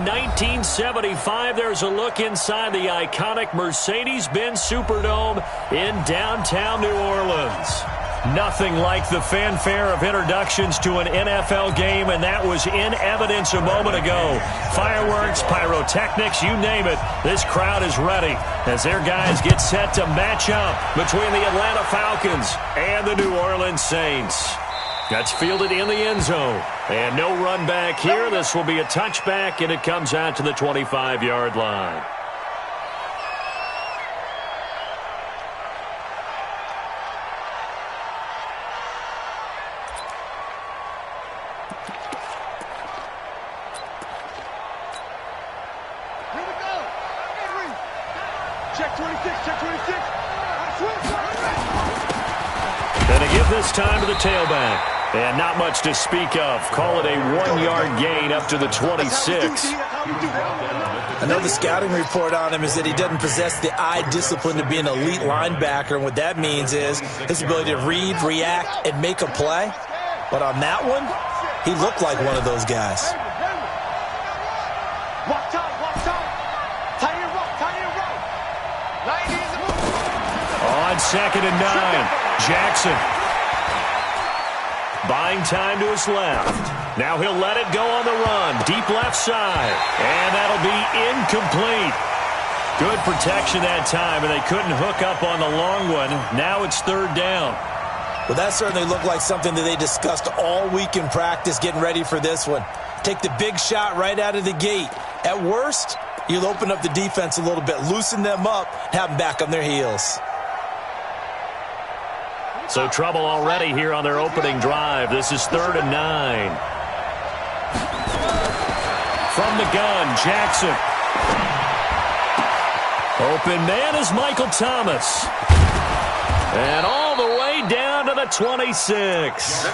1975, there's a look inside the iconic Mercedes-Benz Superdome in downtown New Orleans. Nothing like the fanfare of introductions to an NFL game, and that was in evidence a moment ago. Fireworks, pyrotechnics, you name it. This crowd is ready as their guys get set to match up between the Atlanta Falcons and the New Orleans Saints. That's fielded in the end zone. And no run back here. This will be a touchback, and it comes out to the 25-yard line. And they give this time to the tailback. And not much to speak of. Call it a 1-yard gain up to the 26. I know the scouting report on him is that he doesn't possess the eye discipline to be an elite linebacker. And what that means is his ability to read, react, and make a play. But on that one, he looked like one of those guys. On 2nd and 9, Jackson. Buying time to his left. Now he'll let it go on the run. Deep left side. And that'll be incomplete. Good protection that time, and they couldn't hook up on the long one. Now it's 3rd down. Well, that certainly looked like something that they discussed all week in practice getting ready for this one. Take the big shot right out of the gate. At worst, you'll open up the defense a little bit, loosen them up, have them back on their heels. So trouble already here on their opening drive. This is 3rd and 9. From the gun, Jackson. Open man is Michael Thomas. And all the way down to the 26.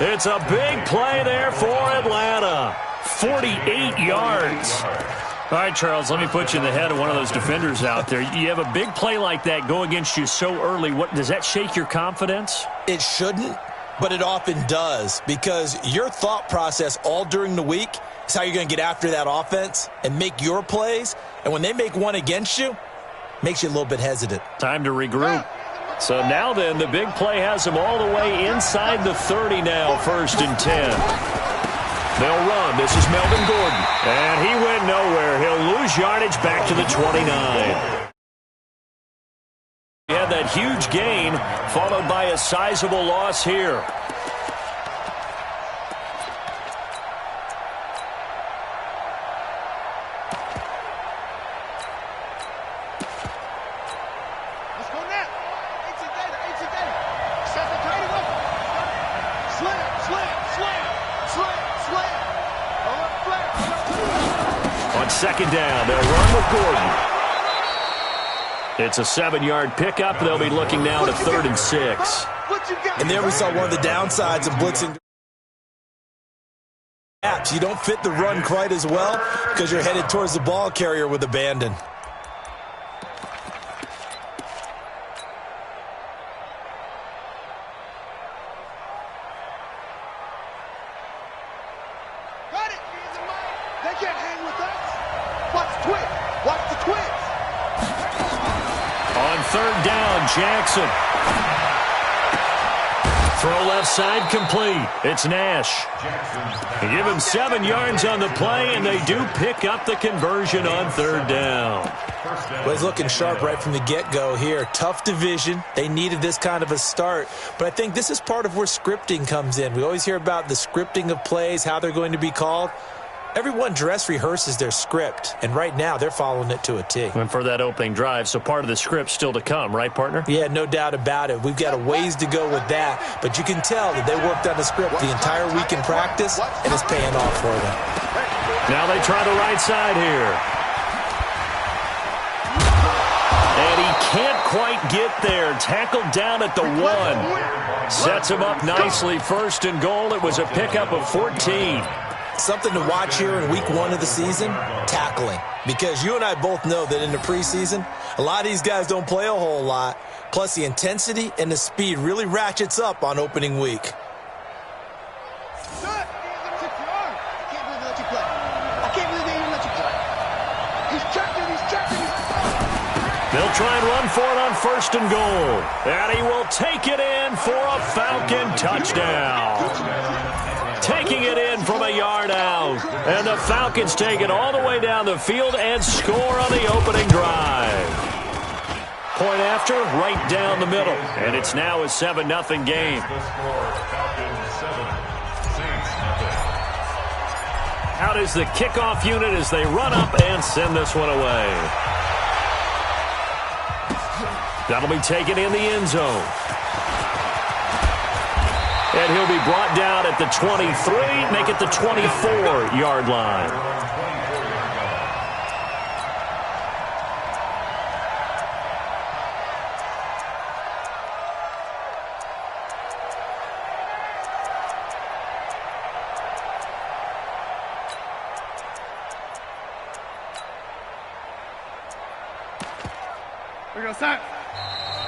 It's a big play there for Atlanta. 48 yards. All right, Charles, let me put you in the head of one of those defenders out there. You have a big play like that go against you so early. What does that shake your confidence? It shouldn't, but it often does, because your thought process all during the week is how you're going to get after that offense and make your plays. And when they make one against you, it makes you a little bit hesitant. Time to regroup. So now then, the big play has them all the way inside the 30 now, 1st and 10. They'll run. This is Melvin Gordon. And he went nowhere. He'll lose yardage back to the 29. He had that huge gain, followed by a sizable loss here. On 2nd down, they'll run with Gordon. It's a 7-yard pickup. They'll be looking now to 3rd and 6. And there we saw one of the downsides of blitzing. You don't fit the run quite as well because you're headed towards the ball carrier with abandon. On 3rd down, Jackson. Throw left side complete. It's Nash. They give him 7 yards on the play, and they do pick up the conversion on 3rd down. Well, he's looking sharp right from the get-go here. Tough division. They needed this kind of a start. But I think this is part of where scripting comes in. We always hear about the scripting of plays, how they're going to be called. Everyone dress rehearses their script, and right now they're following it to a T. And for that opening drive, so part of the script still to come, right, partner? Yeah, no doubt about it. We've got a ways to go with that, but you can tell that they worked on the script the entire week in practice, and it's paying off for them. Now they try the right side here. And he can't quite get there. Tackled down at the 1. Sets him up nicely. 1st and goal. It was a pickup of 14. Something to watch here in week 1 of the season, tackling. Because you and I both know that in the preseason, a lot of these guys don't play a whole lot. Plus, the intensity and the speed really ratchets up on opening week. They'll try and run for it on 1st and goal. And he will take it in for a Falcon touchdown. Taking it in from a yard out. And the Falcons take it all the way down the field and score on the opening drive. Point after, right down the middle. And it's now a 7-0 game. Out is the kickoff unit as they run up and send this one away. That'll be taken in the end zone. And he'll be brought down at the 23, make it the 24-yard line.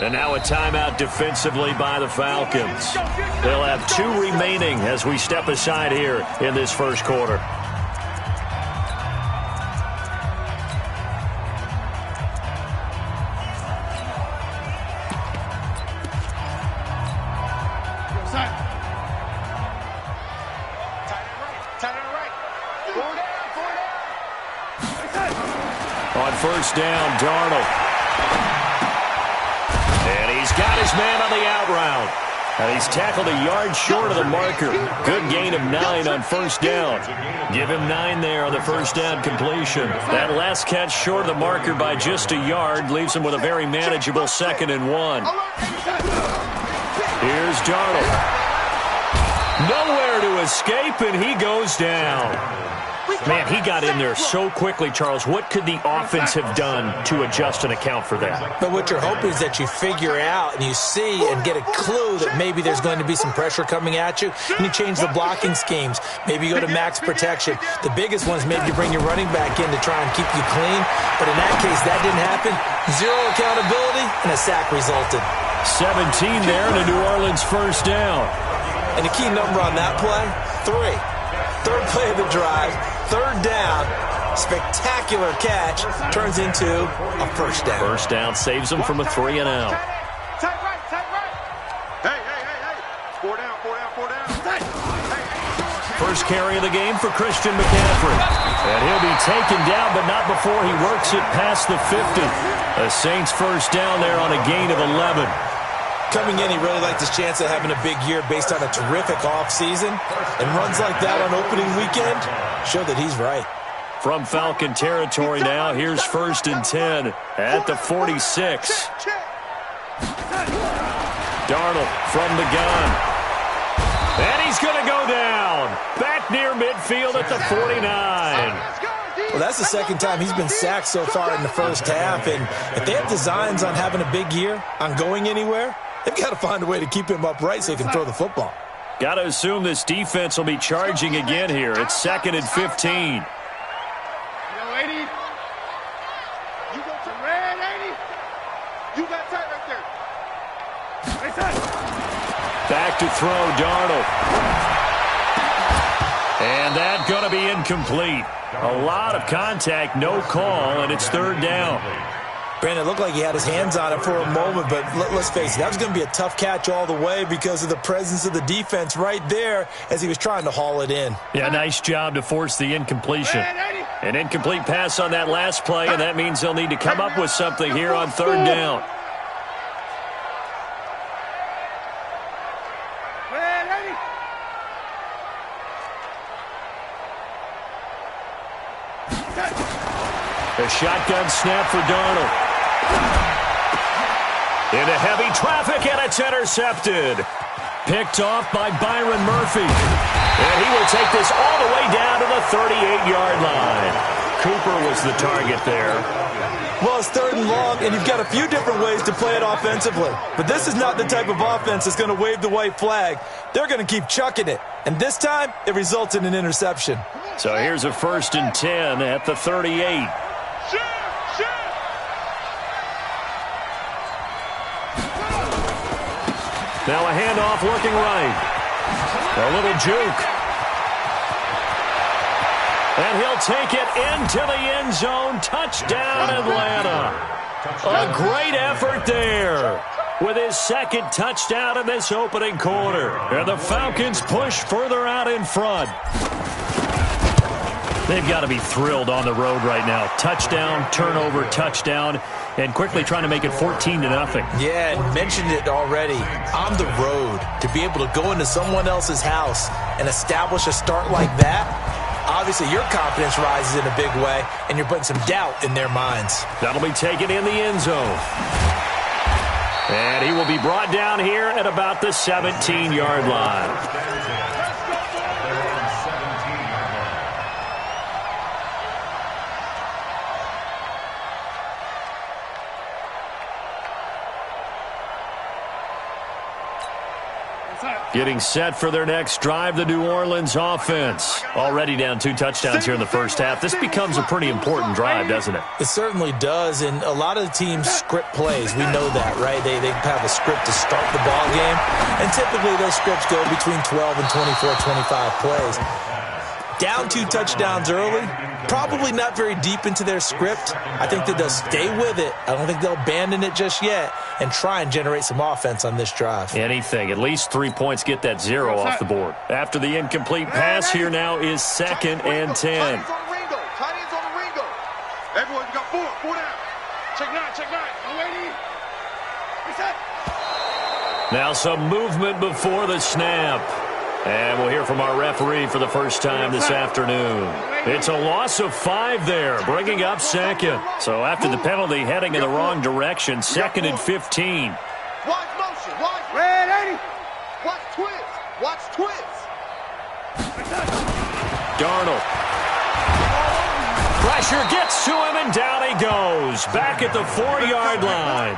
And now a timeout defensively by the Falcons. They'll have 2 remaining as we step aside here in this first quarter. On 1st down, Darnold. Got his man on the out route. And he's tackled a yard short of the marker. Good gain of 9 on 1st down. Give him 9 there on the 1st down completion. That last catch short of the marker by just a yard leaves him with a very manageable 2nd and 1. Here's Darnold. Nowhere to escape, and he goes down. Man, he got in there so quickly, Charles. What could the offense have done to adjust and account for that? But what you're hoping is that you figure out and you see and get a clue that maybe there's going to be some pressure coming at you, and you change the blocking schemes. Maybe you go to max protection. The biggest one is maybe you bring your running back in to try and keep you clean. But in that case, that didn't happen. 0 accountability, and a sack resulted. 17 there and a New Orleans 1st down. And the key number on that play, 3. 3rd play of the drive. 3rd down, spectacular catch, turns into a 1st down. 1st down saves him from a 3 and out. Tight right. Hey. 4 down. First carry of the game for Christian McCaffrey. And he'll be taken down, but not before he works it past the 50. A Saints 1st down there on a gain of 11. Coming in, he really liked his chance of having a big year based on a terrific offseason. And runs like that on opening weekend show that he's right. From Falcon territory now, here's 1st and 10 at the 46. Darnold from the gun. And he's going to go down. Back near midfield at the 49. Well, that's the 2nd time he's been sacked so far in the 1st half. And if they have designs on having a big year, on going anywhere, they've got to find a way to keep him upright so he can throw the football. Got to assume this defense will be charging again here. It's 2nd and 15. Back to throw, Darnold. And that's going to be incomplete. A lot of contact, no call, and it's 3rd down. Brandon, it looked like he had his hands on it for a moment, but let's face it, that was going to be a tough catch all the way because of the presence of the defense right there as he was trying to haul it in. Yeah, nice job to force the incompletion. An incomplete pass on that last play, and that means they'll need to come up with something here on 3rd down. A shotgun snap for Darnold. Into heavy traffic, and it's intercepted. Picked off by Byron Murphy. And he will take this all the way down to the 38-yard line. Cooper was the target there. Well, it's 3rd and long, and you've got a few different ways to play it offensively. But this is not the type of offense that's going to wave the white flag. They're going to keep chucking it. And this time, it results in an interception. So here's a 1st and 10 at the 38. Now a handoff looking right. A little juke. And he'll take it into the end zone. Touchdown, Atlanta. A great effort there with his second touchdown in this opening quarter. And the Falcons push further out in front. They've got to be thrilled on the road right now. Touchdown, turnover, touchdown, and quickly trying to make it 14-0. Yeah, and mentioned it already. On the road, to be able to go into someone else's house and establish a start like that, obviously your confidence rises in a big way, and you're putting some doubt in their minds. That'll be taken in the end zone. And he will be brought down here at about the 17-yard line. Getting set for their next drive, the New Orleans offense. Already down 2 touchdowns here in the first half. This becomes a pretty important drive, doesn't it? It certainly does, and a lot of the teams script plays. We know that, right? They have a script to start the ball game, and typically those scripts go between 12 and 24, 25 plays. Down 2 touchdowns early, probably not very deep into their script. I think that they'll stay with it. I don't think they'll abandon it just yet and try and generate some offense on this drive. Anything. At least 3 points, get that 0 off the board. After the incomplete pass, here now is 2nd and 10. Tight ends on the Ringo. Everyone, you got 4 down. Check 9. I'm waiting. Reset. Now some movement before the snap. And we'll hear from our referee for the first time this afternoon. It's a loss of 5 there, bringing up 2nd. So after the penalty, heading in the wrong direction, 2nd and 15. Watch motion. Watch. Red 80. Watch twist. Darnold. Pressure gets to him, and down he goes. Back at the 4-yard line.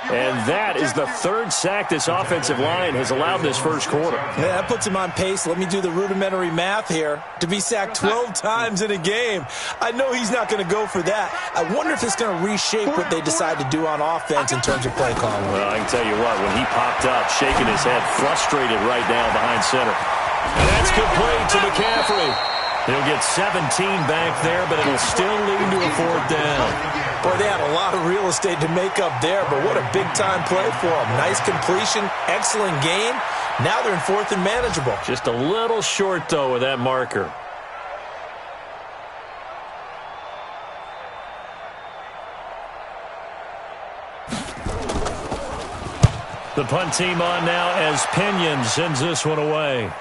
And that is the 3rd sack this offensive line has allowed this first quarter. Yeah, that puts him on pace. Let me do the rudimentary math here. To be sacked 12 times in a game, I know he's not going to go for that. I wonder if it's going to reshape what they decide to do on offense in terms of play calling. Well, I can tell you what, when he popped up, shaking his head, frustrated right now behind center. And that's complete to McCaffrey. He'll get 17 back there, but it'll still lead to a 4th down. Boy, they had a lot of real estate to make up there, but what a big-time play for them. Nice completion, excellent game. Now they're in 4th and manageable. Just a little short, though, with that marker. The punt team on now as Pinion sends this one away.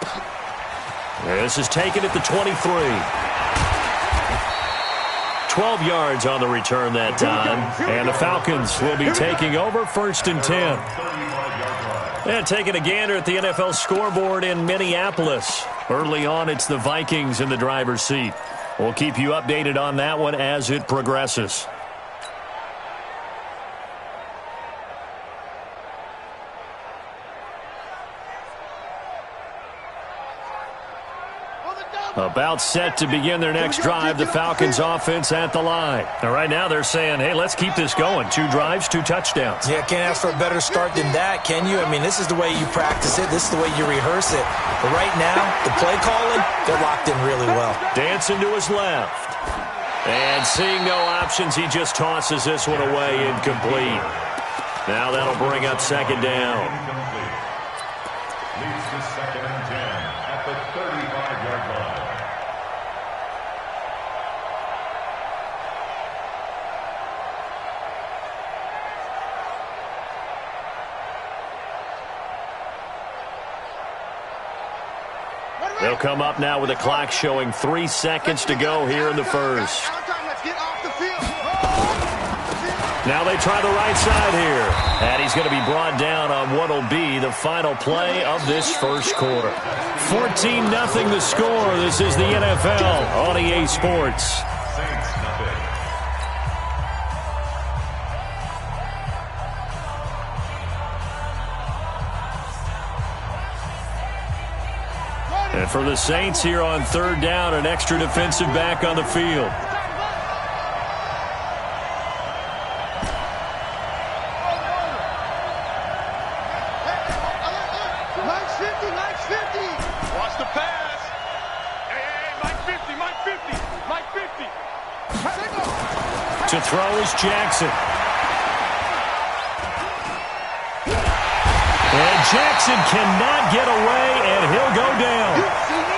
This is taken at the 23. 12 yards on the return that time. And the Falcons will be taking over 1st and 10. And taking a gander at the NFL scoreboard in Minneapolis. Early on, it's the Vikings in the driver's seat. We'll keep you updated on that one as it progresses. About set to begin their next drive, the Falcons offense at the line. Now, right now they're saying, hey, let's keep this going. 2 drives, 2 touchdowns. Yeah, can't ask for a better start than that, can you? I mean, this is the way you practice it. This is the way you rehearse it. But right now, the play calling, they're locked in really well. Dancing to his left. And seeing no options, he just tosses this one away incomplete. Now that'll bring up 2nd down. Leads to 2nd and 10 at the 35-yard line. They'll come up now with a clock showing 3 seconds to go here in the first. Now they try the right side here. And he's going to be brought down on what will be the final play of this first quarter. 14-0 the score. This is the NFL on EA Sports. And for the Saints here on 3rd down, an extra defensive back on the field. Watch the pass. Hey, Mike 50. To throw is Jackson. And Jackson cannot get away, and he'll go down.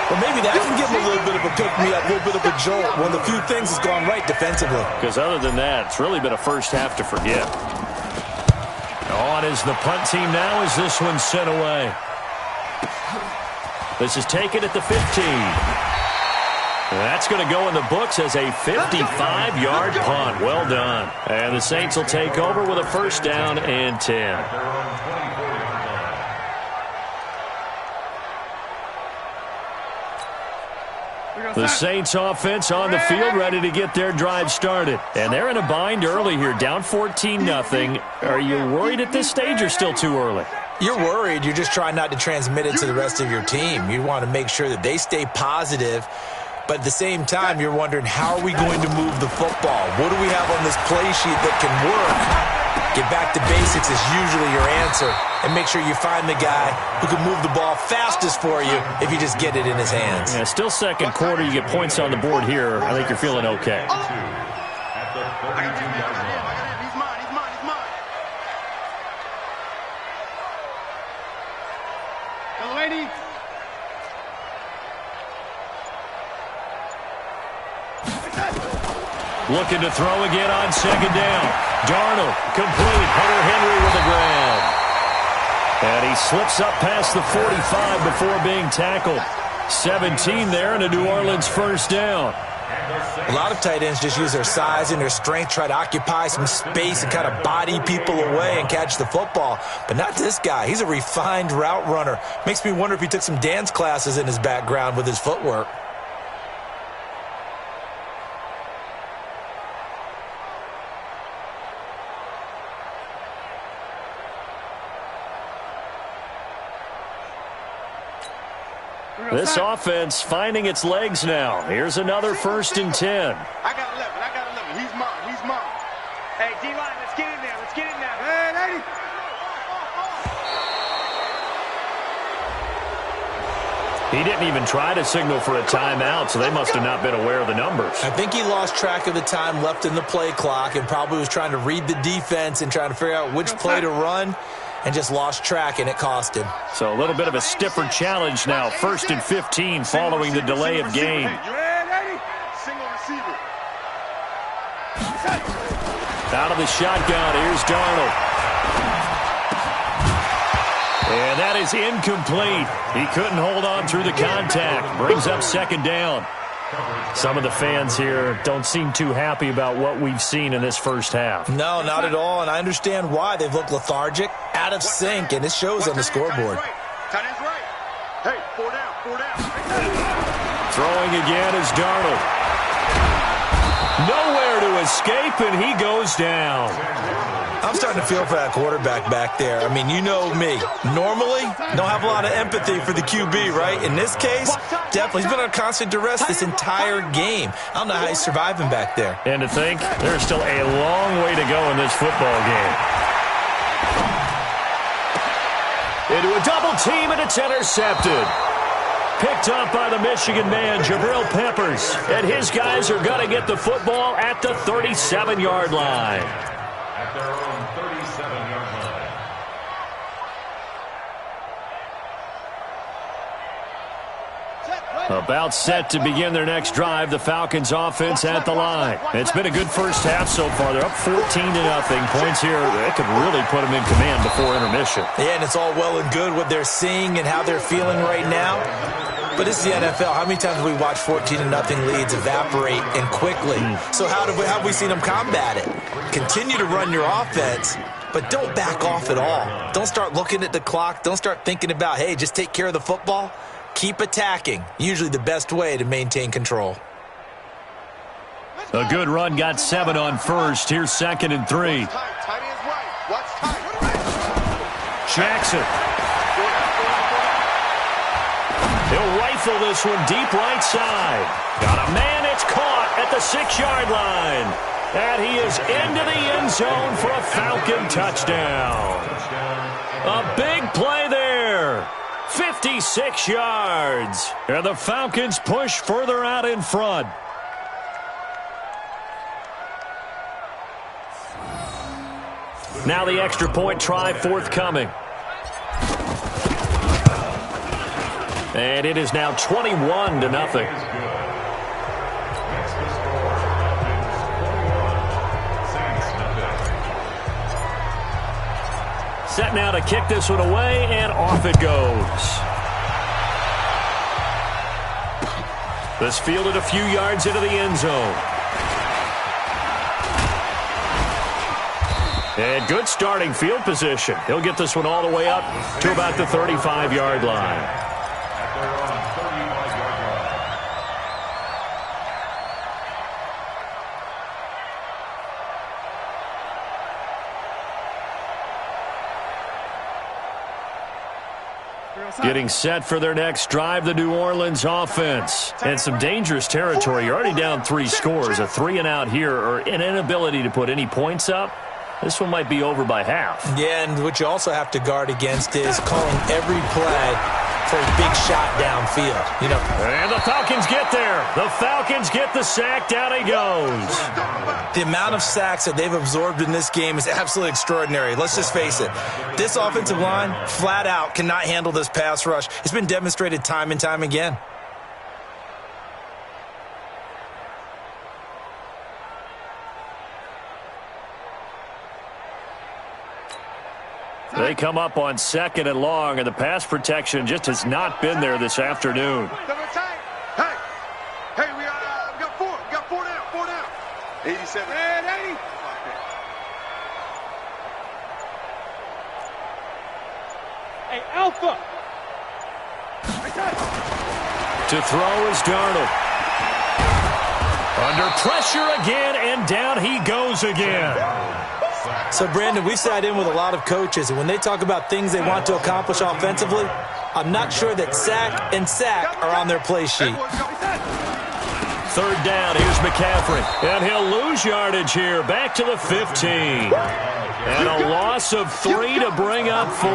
Well, maybe that can give him a little bit of a pick-me-up, a little bit of a jolt. One of the few things has gone right defensively. Because other than that, it's really been a first half to forget. On is the punt team now as this one's sent away. This is taken at the 15. That's going to go in the books as a 55-yard punt. Well done. And the Saints will take over with a first down and 10. The Saints offense on the field ready to get their drive started. And they're in a bind early here, down 14-0. Are you worried at this stage or still too early? You're worried. You're just trying not to transmit it to the rest of your team. You want to make sure that they stay positive. But at the same time, you're wondering, how are we going to move the football? What do we have on this play sheet that can work? Get back to basics is usually your answer. And make sure you find the guy who can move the ball fastest for you if you just get it in his hands. Yeah, still second quarter. You get points on the board here. I think you're feeling okay. At the 32-yard line. He's mine. The lady. Looking to throw again on second down. Darnold, complete. Hunter Henry with a grab. And he slips up past the 45 before being tackled. 17 there and a New Orleans first down. A lot of tight ends just use their size and their strength, try to occupy some space and kind of body people away and catch the football. But not this guy. He's a refined route runner. Makes me wonder if he took some dance classes in his background with his footwork. This offense finding its legs now. Here's another first and 10. I got 11. He's mine. Hey, D-line, let's get in there. Hey, lady. He didn't even try to signal for a timeout, so they must have not been aware of the numbers. I think he lost track of the time left in the play clock and probably was trying to read the defense and trying to figure out which play to run, and just lost track, and it cost him. So a little bit of a stiffer challenge now. First and 15 following the delay of game. Single receiver. Out of the shotgun, here's Darnold. And that is incomplete. He couldn't hold on through the contact. Brings up second down. Some of the fans here don't seem too happy about what we've seen in this first half. No, not at all, and I understand why. They've looked lethargic, out of sync, and it shows on the scoreboard. Tight end's right. Hey, 4 down. Throwing again is Darnold. Nowhere to escape, and he goes down. I'm starting to feel for that quarterback back there. I mean, you know me. Normally, don't have a lot of empathy for the QB, right? In this case, definitely. He's been under constant duress this entire game. I don't know how he's surviving back there. And to think, there's still a long way to go in this football game. Into a double team, and it's intercepted. Picked up by the Michigan man, Jabril Peppers. And his guys are going to get the football at the 37-yard line. At their own 37-yard line. About set to begin their next drive, the Falcons offense at the line. It's been a good first half so far. They're up 14-0. Points here, they could really put them in command before intermission. Yeah, and it's all well and good what they're seeing and how they're feeling right now. But this is the NFL. How many times have we watched 14-0 leads evaporate and quickly? So how have we seen them combat it? Continue to run your offense, but don't back off at all. Don't start looking at the clock. Don't start thinking about, hey, just take care of the football. Keep attacking. Usually the best way to maintain control. A good run got 7 on first. Here's second and 3. Tight end's right. Watch tight. Jackson. He'll rifle this one deep right side. Got a man, it's caught at the 6-yard line. And he is into the end zone for a Falcon touchdown. A big play there. 56 yards. And the Falcons push further out in front. Now the extra point try forthcoming. And it is now 21-0. Set now to kick this one away, and off it goes. This fielded a few yards into the end zone. And good starting field position. He'll get this one all the way up to about the 35-yard line. Getting set for their next drive, the New Orleans offense. And some dangerous territory. You're already down 3 scores. A 3-and-out here, or an inability to put any points up. This one might be over by half. Yeah, and what you also have to guard against is calling every play for a big shot downfield. And the Falcons get there. The Falcons get the sack. Down he goes. The amount of sacks that they've absorbed in this game is absolutely extraordinary. Let's just face it. This offensive line, flat out, cannot handle this pass rush. It's been demonstrated time and time again. They come up on 2nd and long, and the pass protection just has not been there this afternoon. Hey, we got 4. We got 4 down. 87. And 80. Hey, Alpha. To throw is Darnold. Under pressure again, and down he goes again. So, Brandon, we sat in with a lot of coaches, and when they talk about things they want to accomplish offensively, I'm not sure that sack and sack are on their play sheet. 3rd down, here's McCaffrey. And he'll lose yardage here, back to the 15. And a loss of 3 to bring up 4.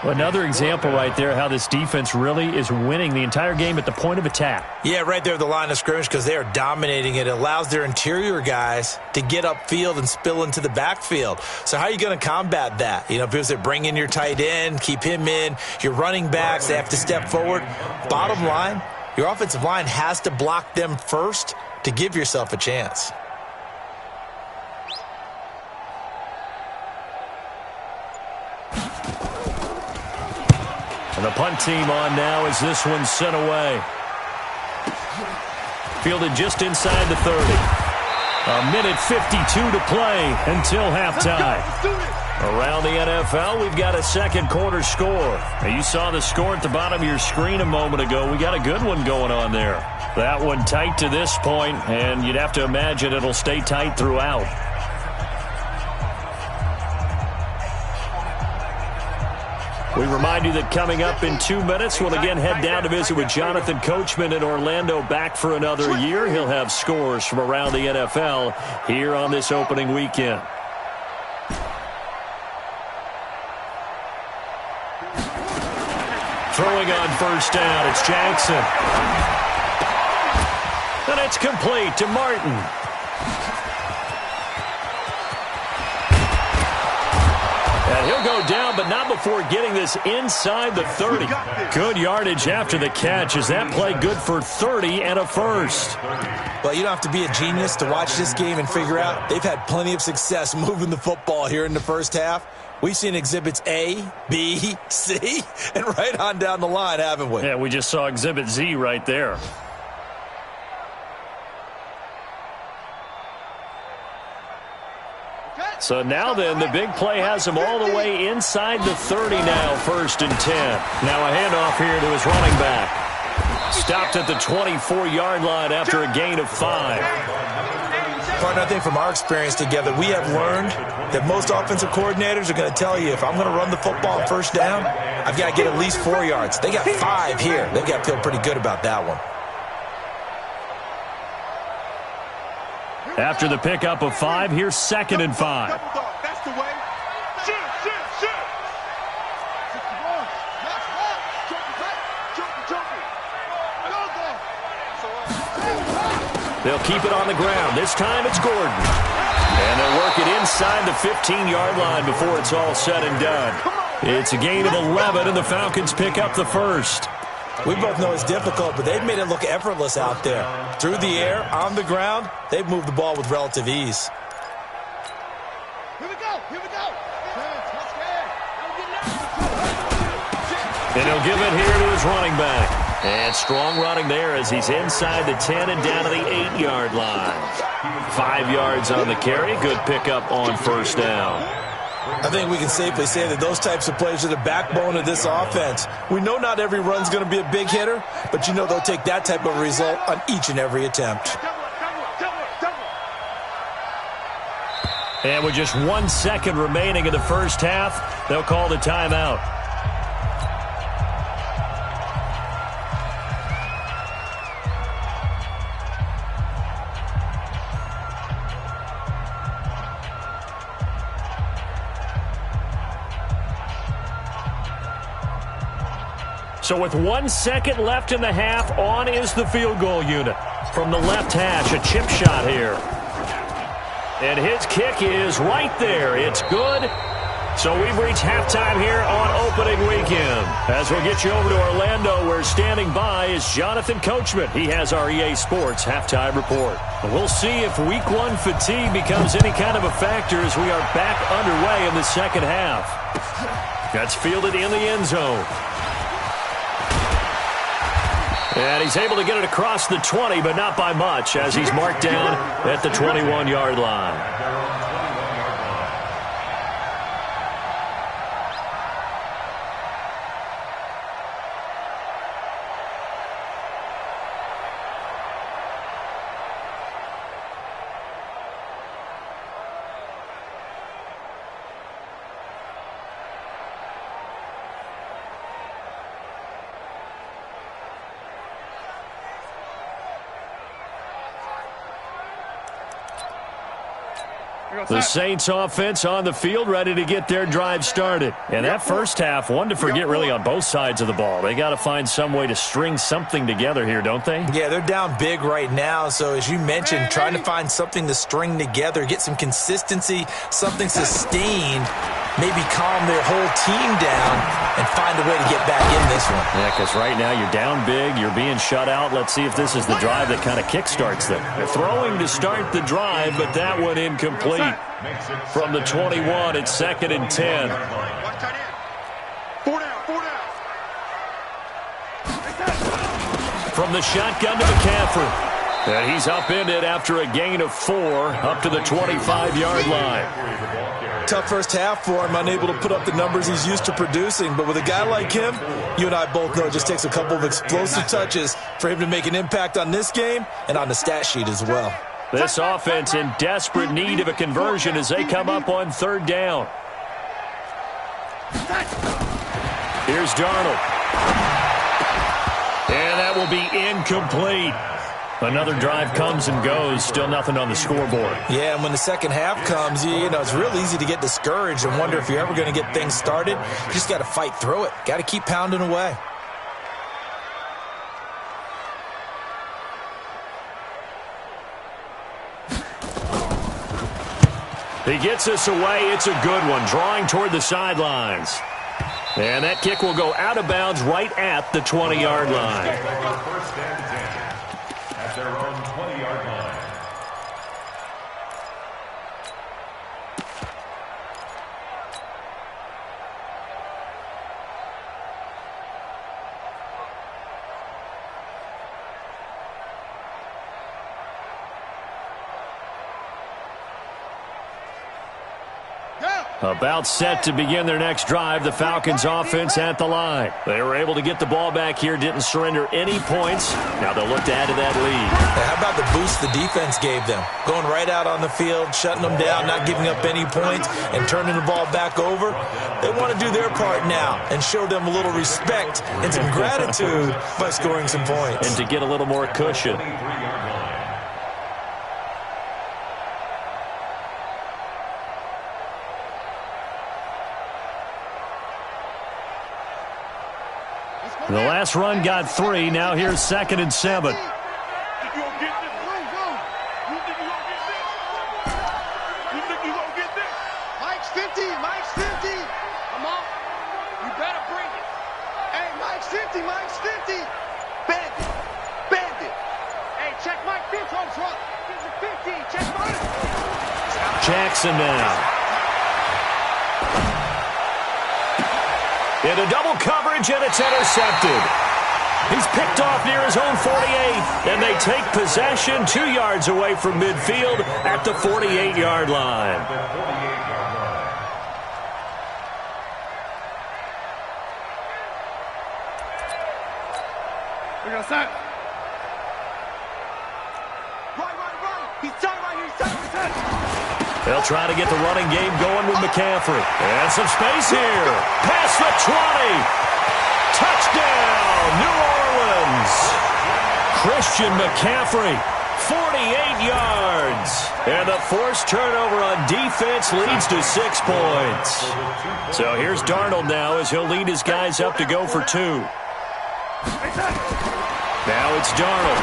Another example right there how this defense really is winning the entire game at the point of attack. Yeah, right there at the line of scrimmage because they are dominating it. It allows their interior guys to get upfield and spill into the backfield. So how are you going to combat that? Because they bring in your tight end, keep him in. Your running backs, they have to step forward. Bottom line, your offensive line has to block them first to give yourself a chance. And the punt team on now as this one's sent away. Fielded just inside the 30. 1:52 to play until halftime. Around the NFL, we've got a 2nd quarter score. Now, you saw the score at the bottom of your screen a moment ago. We got a good one going on there. That one tight to this point, and you'd have to imagine it'll stay tight throughout. We remind you that coming up in 2 minutes, we'll again head down to visit with Jonathan Coachman in Orlando, back for another year. He'll have scores from around the NFL here on this opening weekend. Throwing on 1st down, it's Jackson. And it's complete to Martin. And he'll go down, but not before getting this inside the 30. Good yardage after the catch. Is that play good for 30 and a first? Well, you don't have to be a genius to watch this game and figure out they've had plenty of success moving the football here in the first half. We've seen exhibits A, B, C, and right on down the line, haven't we? Yeah, we just saw exhibit Z right there. So now then, the big play has him all the way inside the 30 now, 1st and 10. Now a handoff here to his running back. Stopped at the 24-yard line after a gain of 5. Partner, I think from our experience together, we have learned that most offensive coordinators are going to tell you, if I'm going to run the football on 1st down, I've got to get at least 4 yards. They got 5 here. They've got to feel pretty good about that one. After the pickup of 5, here's 2nd and 5. That's the way. Shoot. They'll keep it on the ground. This time it's Gordon. And they'll work it inside the 15-yard line before it's all said and done. It's a gain of 11, and the Falcons pick up the first. We both know it's difficult, but they've made it look effortless out there. Through the air, on the ground, they've moved the ball with relative ease. Here we go. And he'll give it here to his running back. And strong running there as he's inside the 10 and down to the 8-yard line. 5 yards on the carry. Good pickup on first down. I think we can safely say that those types of plays are the backbone of this offense. We know not every run's going to be a big hitter, but you know they'll take that type of result on each and every attempt. And with just 1 second remaining in the first half, they'll call the timeout. So with 1 second left in the half, on is the field goal unit. From the left hash, a chip shot here. And his kick is right there. It's good. So we've reached halftime here on opening weekend. As we'll get you over to Orlando, where standing by is Jonathan Coachman. He has our EA Sports halftime report. We'll see if week 1 fatigue becomes any kind of a factor as we are back underway in the second half. That's fielded in the end zone. And he's able to get it across the 20, but not by much, as he's marked down at the 21-yard line. The Saints offense on the field, ready to get their drive started. And that first half, one to forget really on both sides of the ball. They got to find some way to string something together here, don't they? Yeah, they're down big right now. So as you mentioned, trying to find something to string together, get some consistency, something sustained, maybe calm their whole team down and find a way to get back in this one. Yeah, because right now you're down big, you're being shut out. Let's see if this is the drive that kind of kickstarts them. They're throwing to start the drive, but that one incomplete. From the 21, it's 2nd and 10. From the shotgun to McCaffrey. And he's upended after a gain of 4 up to the 25-yard line. Tough first half for him, unable to put up the numbers he's used to producing. But with a guy like him, you and I both know it just takes a couple of explosive touches for him to make an impact on this game and on the stat sheet as well. This offense in desperate need of a conversion as they come up on 3rd down. Here's Darnold. And that will be incomplete. Another drive comes and goes. Still nothing on the scoreboard. Yeah, and when the second half comes, you know, it's real easy to get discouraged and wonder if you're ever going to get things started. You just got to fight through it. Got to keep pounding away. He gets us away. It's a good one. Drawing toward the sidelines. And that kick will go out of bounds right at the 20-yard line. First and 10 at their own 20-yard line. About set to begin their next drive, the Falcons offense at the line. They were able to get the ball back here, didn't surrender any points. Now they'll look to add to that lead. How about the boost the defense gave them? Going right out on the field, shutting them down, not giving up any points, and turning the ball back over. They want to do their part now and show them a little respect and some gratitude by scoring some points. And to get a little more cushion. The last run got 3. Now here's 2nd and 7. Mike's 50. Come on. better bring it. Hey, Mike's 50, Mike's 50. Bandit, bandit. Hey, check Mike 50 on front. He's a 50, check Mike. Jackson now. Into double coverage, and it's intercepted. He's picked off near his own 48, and they take possession 2 yards away from midfield at the 48-yard line. We're going to set. Right. He's tight right here. He's tight. They'll try to get the running game going with McCaffrey. And some space here. Past the 20. Touchdown, New Orleans. Christian McCaffrey, 48 yards. And the forced turnover on defense leads to 6 points. So here's Darnold now as he'll lead his guys up to go for 2. Now it's Darnold.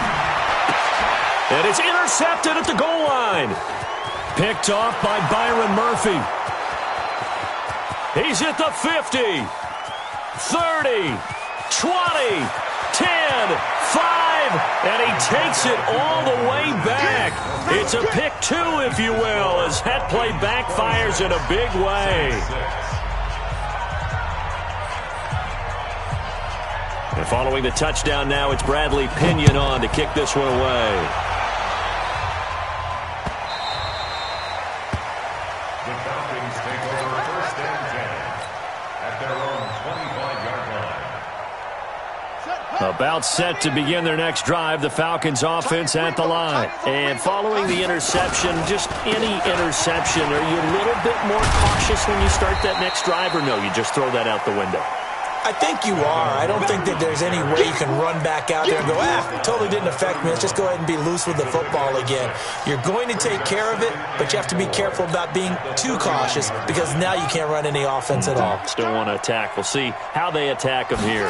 And it's intercepted at the goal line. Picked off by Byron Murphy. He's at the 50, 30, 20, 10, 5, and he takes it all the way back. It's a pick 2, if you will, as that play backfires in a big way. And following the touchdown now, it's Bradley Pinion on to kick this one away. About set to begin their next drive, the Falcons offense at the line. And following the interception, just any interception, are you a little bit more cautious when you start that next drive, or no, you just throw that out the window? I think you are. I don't think that there's any way you can run back out there and go, totally didn't affect me. Let's just go ahead and be loose with the football again. You're going to take care of it, but you have to be careful about being too cautious because now you can't run any offense at all. Still want to attack. We'll see how they attack him here.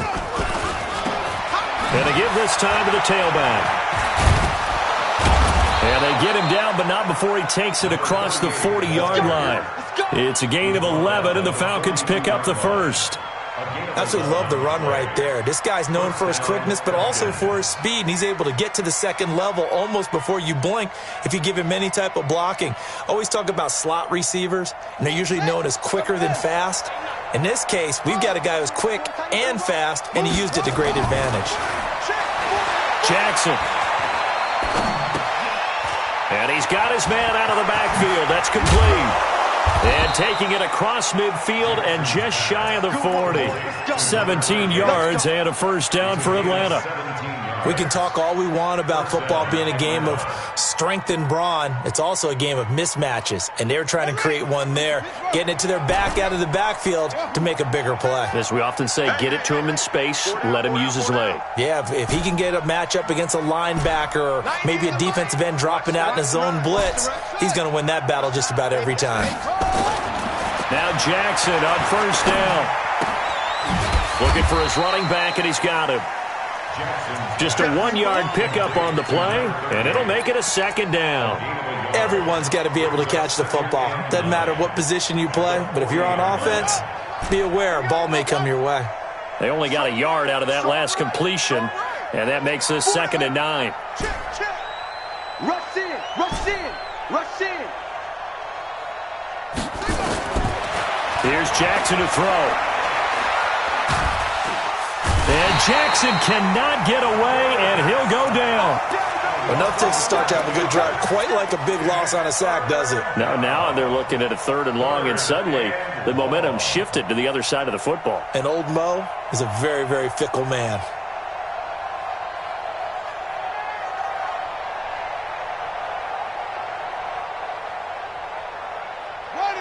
And they give this time to the tailback. And they get him down, but not before he takes it across the 40-yard line. It's a gain of 11, and the Falcons pick up the first. Absolutely love the run right there. This guy's known for his quickness, but also for his speed, and he's able to get to the second level almost before you blink if you give him any type of blocking. Always talk about slot receivers, and they're usually known as quicker than fast. In this case, we've got a guy who's quick and fast, and he used it to great advantage. Jackson. And he's got his man out of the backfield. That's complete. And taking it across midfield and just shy of the 40. 17 yards and a first down for Atlanta. We can talk all we want about football being a game of strength and brawn. It's also a game of mismatches, and they're trying to create one there, getting it to their back out of the backfield to make a bigger play. As we often say, get it to him in space, let him use his leg. Yeah, if he can get a matchup against a linebacker or maybe a defensive end dropping out in a zone blitz, he's going to win that battle just about every time. Now Jackson on first down. Looking for his running back, and he's got him. Just a 1-yard pickup on the play, and it'll make it a second down. Everyone's got to be able to catch the football. Doesn't matter what position you play, but if you're on offense, be aware a ball may come your way. They only got a yard out of that last completion, and that makes this 2nd and 9. Rush in, rush in, rush in. Here's Jackson to throw. And Jackson cannot get away, and he'll go down. Enough takes to start to have a good drive. Quite like a big loss on a sack, does it? Now they're looking at a 3rd and long, and suddenly the momentum shifted to the other side of the football. And old Mo is a very, very fickle man.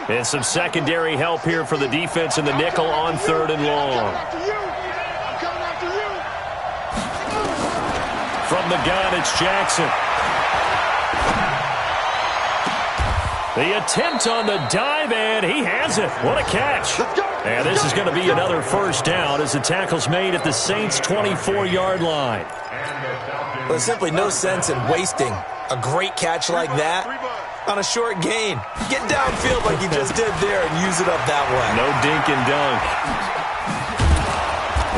And some secondary help here for the defense in the nickel on 3rd and long. From the gun, it's Jackson. The attempt on the dive, and he has it. What a catch. And this is going to be another first down as the tackle's made at the Saints' 24-yard line. Well, there's simply no sense in wasting a great catch like that on a short gain. Get downfield like he just did there and use it up that way. No dink and dunk.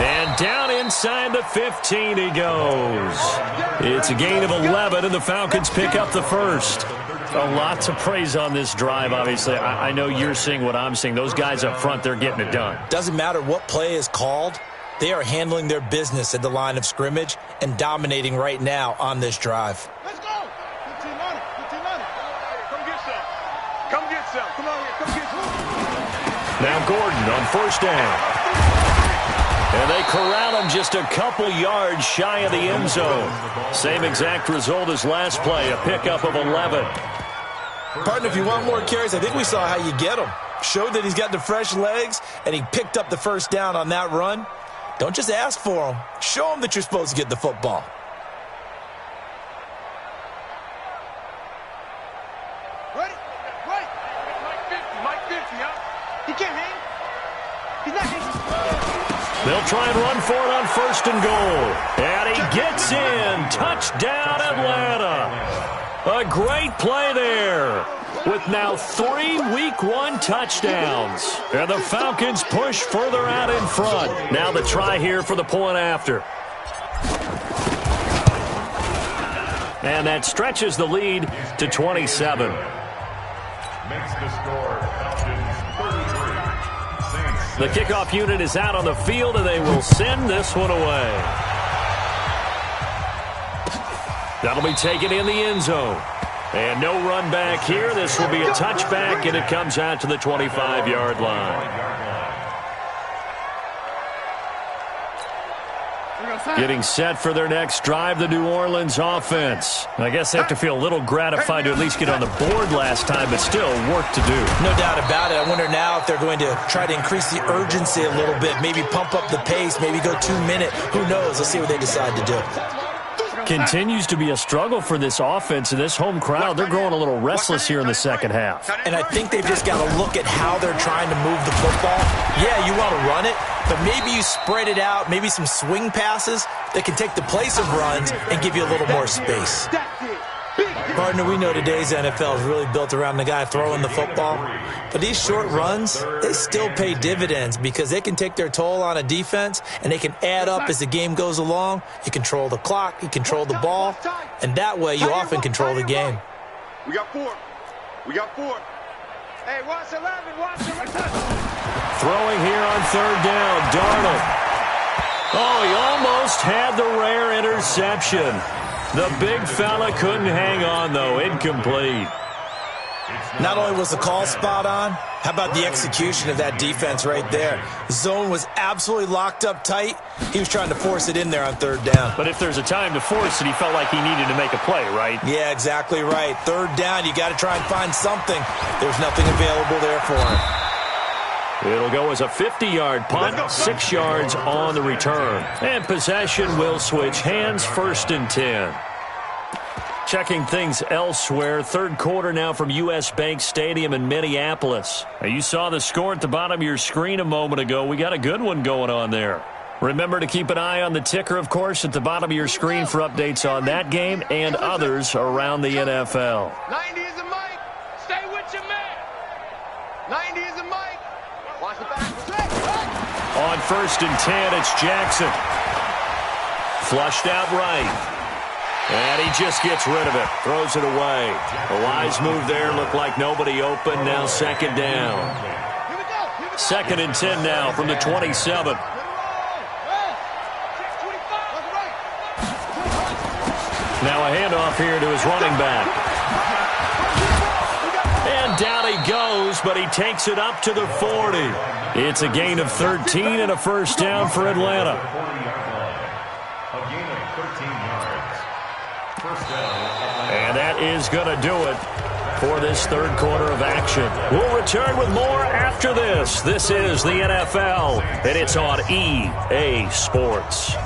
And down inside the 15 he goes. It's a gain of 11, and the Falcons pick up the first. A lot to praise on this drive, obviously. I know you're seeing what I'm seeing. Those guys up front, they're getting it done. Doesn't matter what play is called. They are handling their business at the line of scrimmage and dominating right now on this drive. Let's go. 15 on it. 15 on it. Come get some. Come get some. Come on here. Come get some. Now Gordon on first down. And they corral him just a couple yards shy of the end zone. Same exact result as last play, a pickup of 11. Partner, if you want more carries, I think we saw how you get him. Showed that he's got the fresh legs, and he picked up the first down on that run. Don't just ask for him. Show him that you're supposed to get the football. Ready? Right. Mike 50, huh? He can't hang. He's not hanging. They'll try and run for it on first and goal. And he gets in. Touchdown, Atlanta. A great play there. With now 3 Week 1 touchdowns. And the Falcons push further out in front. Now the try here for the point after. And that stretches the lead to 27. Makes the score Falcons 33. The kickoff unit is out on the field, and they will send this one away. That'll be taken in the end zone. And no run back here. This will be a touchback, and it comes out to the 25-yard line. Getting set for their next drive, the New Orleans offense. I guess they have to feel a little gratified to at least get on the board last time, but still work to do. No doubt about it. I wonder now if they're going to try to increase the urgency a little bit, maybe pump up the pace, maybe go 2 minute. Who knows? Let's see what they decide to do. Continues to be a struggle for this offense and this home crowd. They're growing a little restless here in the second half. And I think they've just got to look at how they're trying to move the football. Yeah, you want to run it, but maybe you spread it out, maybe some swing passes that can take the place of runs and give you a little more space. Partner, we know today's NFL is really built around the guy throwing the football. But these short runs, they still pay dividends because they can take their toll on a defense and they can add up as the game goes along. You control the clock, you control the ball, and that way you often control the game. We got 4. We got 4. Hey, watch 11. Watch the return. Throwing here on third down, Darnold. Oh, he almost had the rare interception. The big fella couldn't hang on, though. Incomplete. Not only was the call spot on, how about the execution of that defense right there? Zone was absolutely locked up tight. He was trying to force it in there on third down. But if there's a time to force it, he felt like he needed to make a play, right? Yeah, exactly right. Third down, you got to try and find something. There's nothing available there for him. It'll go as a 50-yard punt, 6 yards on the return. And possession will switch hands, 1st and 10. Checking things elsewhere, third quarter now from U.S. Bank Stadium in Minneapolis. Now, you saw the score at the bottom of your screen a moment ago. We got a good one going on there. Remember to keep an eye on the ticker, of course, at the bottom of your screen for updates on that game and others around the NFL. 90 is a mic. Stay with your man. 90 is a mic. Watch the back. On 1st and 10, it's Jackson. Flushed out right. And he just gets rid of it. Throws it away. A wise move there. Looked like nobody open. Now 2nd down. 2nd and 10 now from the 27. Now a handoff here to his running back. And down he goes, but he takes it up to the 40. It's a gain of 13 and a 1st down for Atlanta. A gain of 13 yards. First down. And that is going to do it for this third quarter of action. We'll return with more after this. This is the NFL, and it's on EA Sports.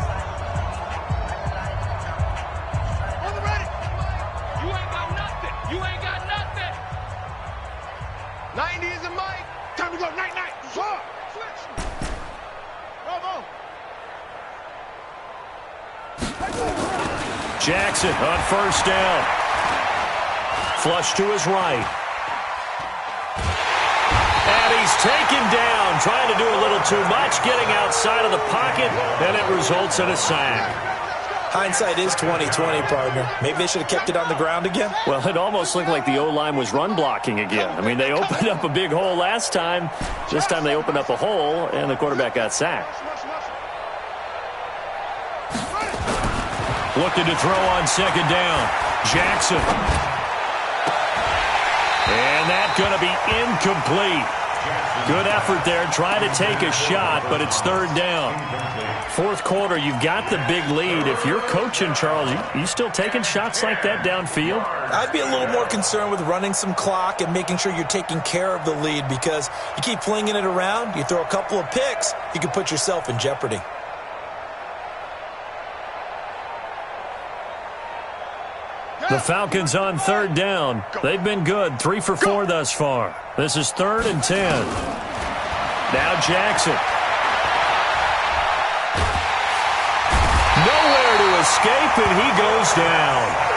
Jackson on 1st down. Flush to his right. And he he's taken down, trying to do a little too much, getting outside of the pocket, and it results in a sack. Hindsight is 20/20, partner. Maybe they should have kept it on the ground again. Well, it almost looked like the O-line was run blocking again. I mean, they opened up a big hole last time. This time they opened up a hole, and the quarterback got sacked. Looking to throw on second down. Jackson. And that's going to be incomplete. Good effort there, trying to take a shot, but it's third down. Fourth quarter, you've got the big lead. If you're coaching, Charles, you still taking shots like that downfield? I'd be a little more concerned with running some clock and making sure you're taking care of the lead, because you keep flinging it around, you throw a couple of picks, you can put yourself in jeopardy. The Falcons on third down. They've been good, 3 for 4 thus far. This is 3rd and 10. Now Jackson. Nowhere to escape, and he goes down.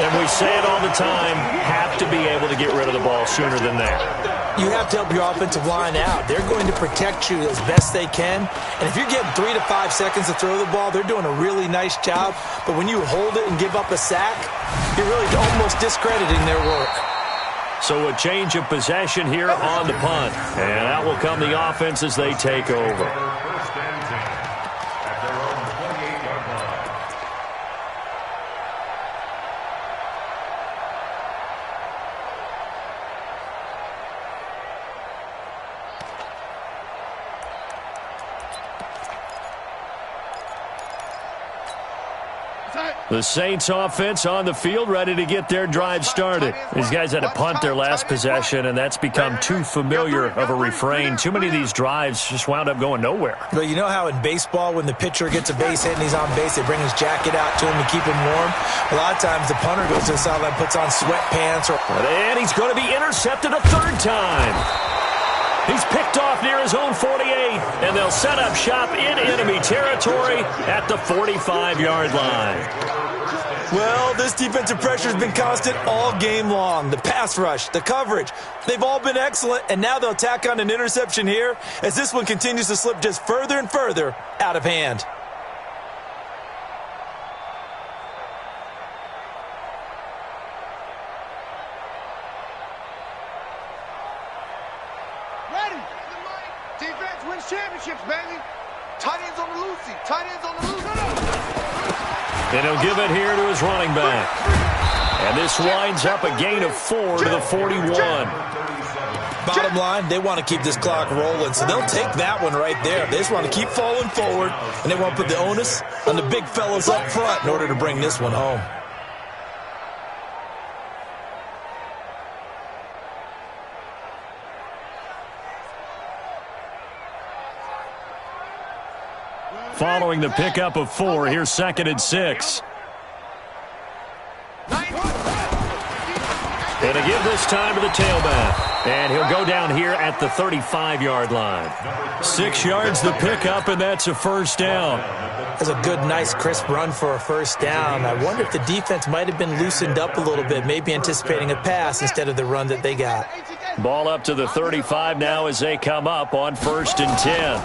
And we say it all the time, have to be able to get rid of the ball sooner than that. You have to help your offensive line out. They're going to protect you as best they can. And if you're getting 3 to 5 seconds to throw the ball, they're doing a really nice job. But when you hold it and give up a sack, you're really almost discrediting their work. So a change of possession here on the punt. And out will come the offense as they take over. The Saints offense on the field, ready to get their drive started. These guys had to punt their last possession, and that's become too familiar of a refrain. Too many of these drives just wound up going nowhere. But you know how in baseball, when the pitcher gets a base hit and he's on base, they bring his jacket out to him to keep him warm? A lot of times the punter goes to the sideline, puts on sweatpants. And he's going to be intercepted a third time. He's picked off near his own 48, and they'll set up shop in enemy territory at the 45-yard line. Well, this defensive pressure has been constant all game long. The pass rush, the coverage, they've all been excellent, and now they'll tack on an interception here as this one continues to slip just further and further out of hand. Defense wins championships, baby. Tight ends on the loosey. Tight ends on the loose. And he'll give it here to his running back. And this winds up a gain of 4 to the 41. Bottom line, they want to keep this clock rolling, so they'll take that one right there. They just want to keep falling forward, and they want to put the onus on the big fellas up front in order to bring this one home. Following the pickup of 4, here's 2nd and 6. And to give this time to the tailback. And he'll go down here at the 35-yard line. 6 yards the pickup, and that's a first down. That's a good, nice, crisp run for a first down. I wonder if the defense might have been loosened up a little bit, maybe anticipating a pass instead of the run that they got. Ball up to the 35 now as they come up on 1st and 10.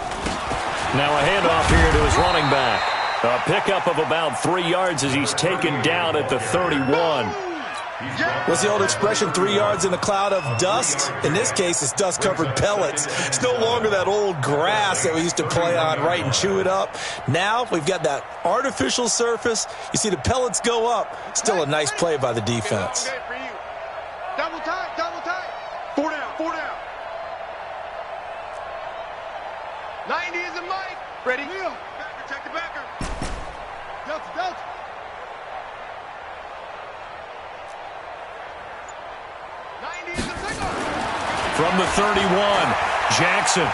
Now a handoff here to his running back. A pickup of about 3 yards as he's taken down at the 31. What's the old expression, 3 yards in a cloud of dust? In this case, it's dust-covered pellets. It's no longer that old grass that we used to play on, right, and chew it up. Now we've got that artificial surface. You see the pellets go up. Still a nice play by the defense. Double time, double time. 4 down, 4 down. 90 is a Mike. Ready? Neil. Backer, check the backer. Delta, Delta. From the 31, Jackson.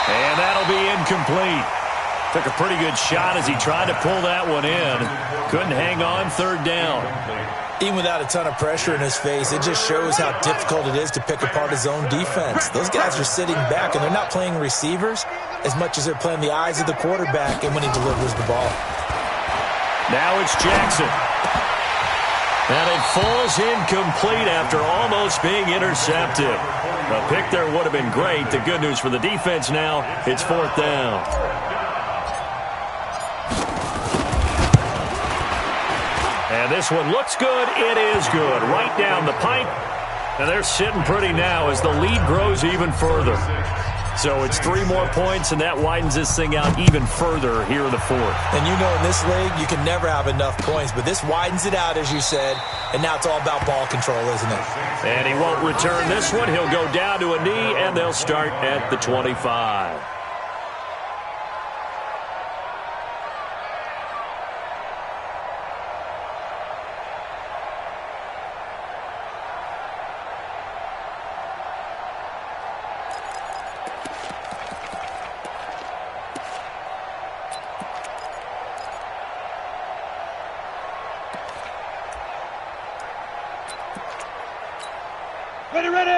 And that'll be incomplete. Took a pretty good shot as he tried to pull that one in. Couldn't hang on, 3rd down. Even without a ton of pressure in his face, it just shows how difficult it is to pick apart his own defense. Those guys are sitting back, and they're not playing receivers as much as they're playing the eyes of the quarterback and when he delivers the ball. Now it's Jackson. And it falls incomplete after almost being intercepted. A pick there would have been great. The good news for the defense now, it's 4th down. And this one looks good. It is good. Right down the pipe. And they're sitting pretty now as the lead grows even further. So it's 3 more points, and that widens this thing out even further here in the 4th. And you know in this league, you can never have enough points, but this widens it out, as you said, and now it's all about ball control, isn't it? And he won't return this one. He'll go down to a knee, and they'll start at the 25.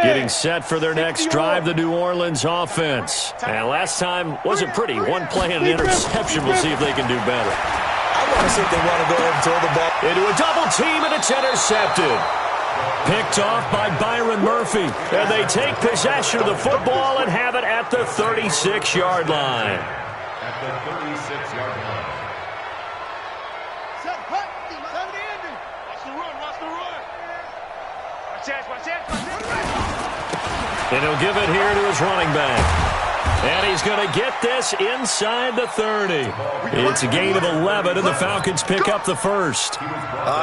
Getting set for their next drive, the New Orleans offense. And last time wasn't pretty. One play and an interception. We'll see if they can do better. I want to see if they want to go ahead and throw the ball. Into a double team, and it's intercepted. Picked off by Byron Murphy. And they take possession of the football and have it at the 36-yard line. At the 36-yard line. And he'll give it here to his running back. And he's going to get this inside the 30. It's a gain of 11, and the Falcons pick up the first.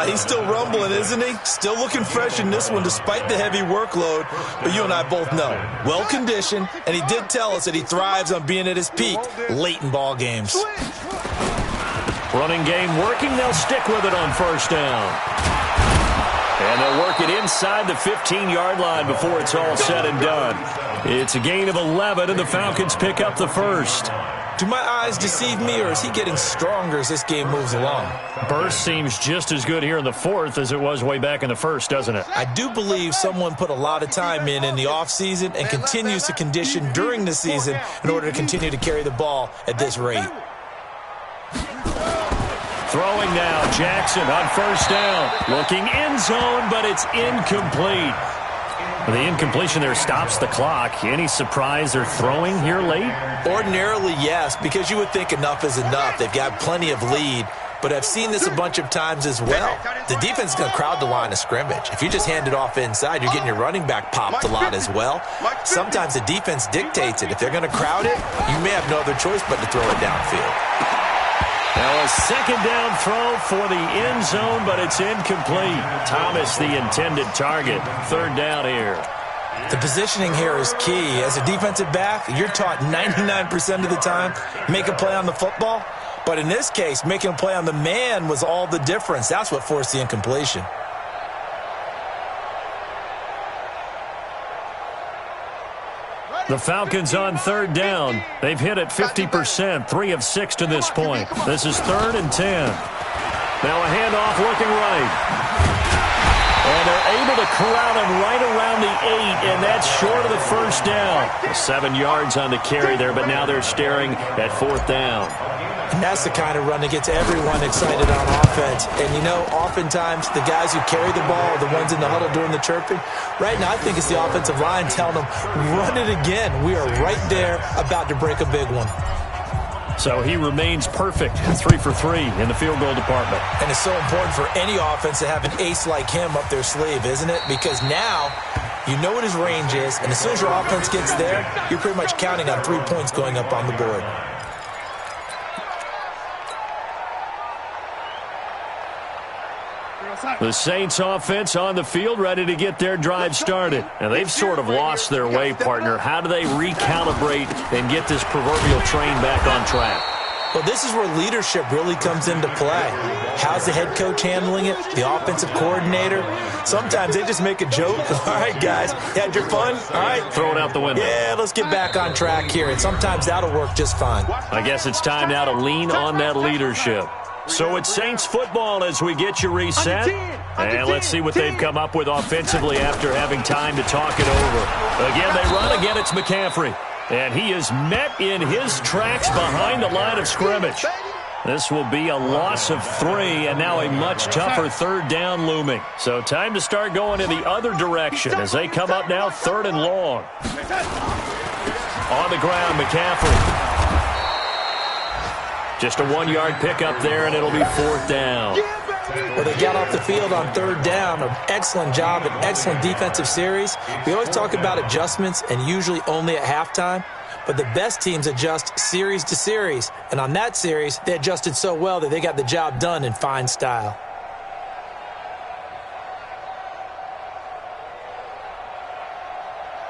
He's still rumbling, isn't he? Still looking fresh in this one despite the heavy workload. But you and I both know, well-conditioned, and he did tell us that he thrives on being at his peak late in ball games. Running game working. They'll stick with it on first down. And they'll work it inside the 15-yard line before it's all said and done. It's a gain of 11, and the Falcons pick up the first. Do my eyes deceive me, or is he getting stronger as this game moves along? Burst seems just as good here in the 4th as it was way back in the 1st, doesn't it? I do believe someone put a lot of time in the offseason and continues to condition during the season in order to continue to carry the ball at this rate. Throwing now, Jackson on first down. Looking end zone, but it's incomplete. The incompletion there stops the clock. Any surprise they're throwing here late? Ordinarily, yes, because you would think enough is enough. They've got plenty of lead, but I've seen this a bunch of times as well. The defense is going to crowd the line of scrimmage. If you just hand it off inside, you're getting your running back popped a lot as well. Sometimes the defense dictates it. If they're going to crowd it, you may have no other choice but to throw it downfield. Now a second down throw for the end zone, but it's incomplete. Thomas, the intended target. 3rd down here. The positioning here is key. As a defensive back, you're taught 99% of the time, make a play on the football. But in this case, making a play on the man was all the difference. That's what forced the incompletion. The Falcons on 3rd down. They've hit it 50%, 3 of 6 to this point. This is 3rd and 10. Now a handoff looking right. And they're able to corral him right around the 8, and that's short of the first down. 7 yards on the carry there, but now they're staring at 4th down. And that's the kind of run that gets everyone excited on offense. And, you know, oftentimes the guys who carry the ball are the ones in the huddle doing the chirping. Right now, I think it's the offensive line telling them, run it again. We are right there about to break a big one. So he remains perfect, 3 for 3 in the field goal department. And it's so important for any offense to have an ace like him up their sleeve, isn't it? Because now you know what his range is, and as soon as your offense gets there, you're pretty much counting on 3 points going up on the board. The Saints offense on the field, ready to get their drive started. And they've sort of lost their way, partner. How do they recalibrate and get this proverbial train back on track? Well, this is where leadership really comes into play. How's the head coach handling it? The offensive coordinator? Sometimes they just make a joke. All right, guys, you had your fun? All right. Throw it out the window. Yeah, let's get back on track here. And sometimes that'll work just fine. I guess it's time now to lean on that leadership. So it's Saints football as we get you reset. And let's see what they've come up with offensively after having time to talk it over. Again, they run. Again, it's McCaffrey. And he is met in his tracks behind the line of scrimmage. This will be a loss of 3, and now a much tougher third down looming. So time to start going in the other direction as they come up now 3rd and long. On the ground, McCaffrey. Just a 1-yard pickup there, and it'll be 4th down. Well, they got off the field on 3rd down. An excellent job, an excellent defensive series. We always talk about adjustments, and usually only at halftime. But the best teams adjust series to series. And on that series, they adjusted so well that they got the job done in fine style.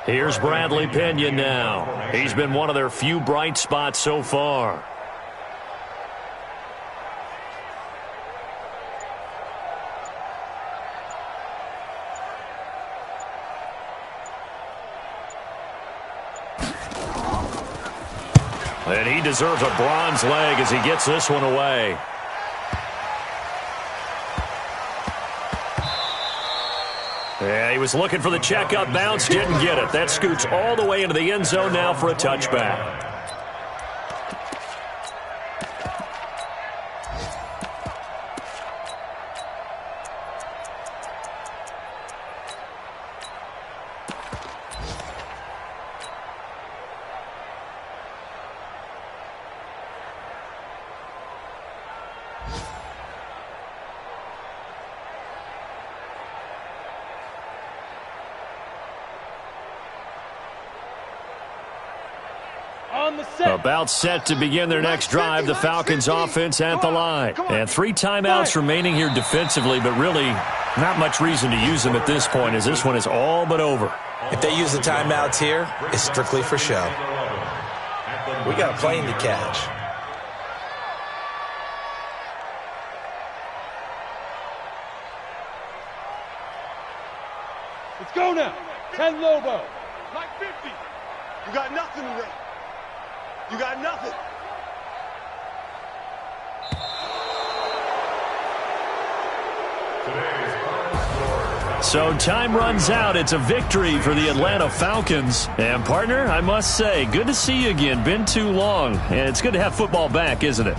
Here's Bradley Pinion now. He's been one of their few bright spots so far. And he deserves a bronze leg as he gets this one away. Yeah, he was looking for the checkup bounce, didn't get it. That scoots all the way into the end zone now for a touchback. About set to begin their next drive, the Falcons offense at the line. And 3 timeouts remaining here defensively, but really not much reason to use them at this point as this one is all but over. If they use the timeouts here, it's strictly for show. We got a plane to catch. Let's go now. 10 Lobo. Like 50. You got nothing today. You got nothing. So time runs out. It's a victory for the Atlanta Falcons. And, partner, I must say, good to see you again. Been too long. And it's good to have football back, isn't it?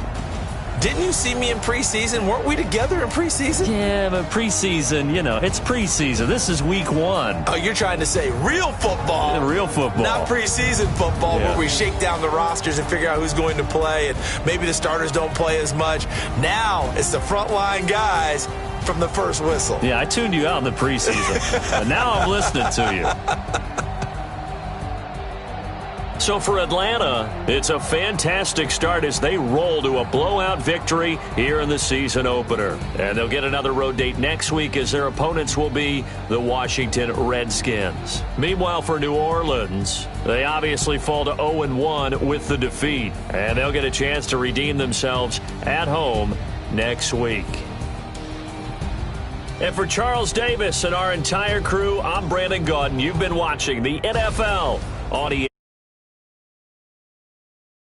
Didn't you see me in preseason? Weren't we together in preseason? Yeah, but preseason, you know, it's preseason. This is week 1. Oh, you're trying to say real football. Real football. Not preseason football where we shake down the rosters and figure out who's going to play, and maybe the starters don't play as much. Now it's the frontline guys from the first whistle. Yeah, I tuned you out in the preseason. And now I'm listening to you. So for Atlanta, it's a fantastic start as they roll to a blowout victory here in the season opener. And they'll get another road date next week as their opponents will be the Washington Redskins. Meanwhile, for New Orleans, they obviously fall to 0-1 with the defeat. And they'll get a chance to redeem themselves at home next week. And for Charles Davis and our entire crew, I'm Brandon Gaudin. You've been watching the NFL on ESPN.